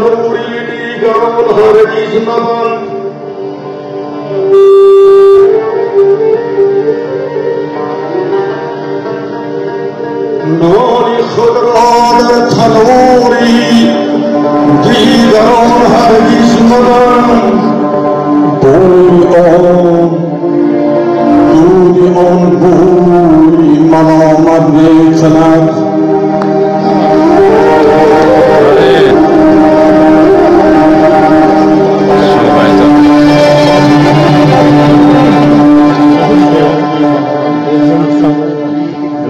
تنوری دیگران هرگز مبن نان خود را در تنوری دیگران هرگز مبن بوی آن بوی ملامت میکند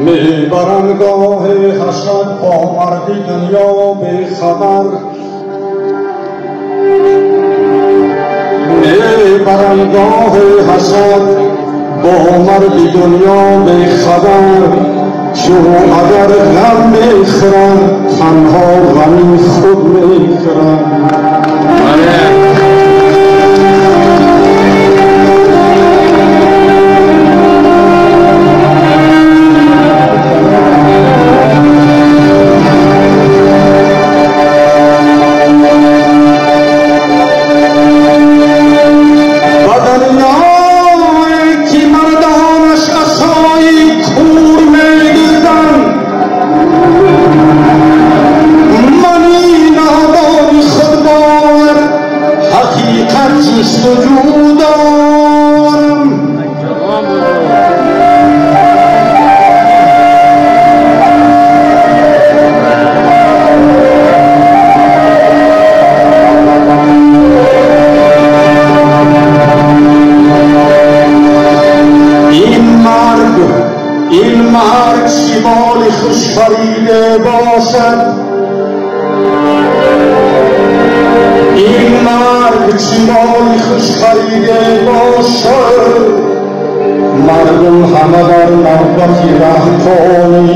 میبرم گاه حسد با مردی دنیا بیخبر میبرم گاه حسد با مردی دنیا بیخبر چون اگر غم میخورم تنها غمی خود میخورم این مرگ شمال خوش خریده باشد این مرگ شمال خوش خریده باشد مردم همه در نوبتی رهپانی‌اند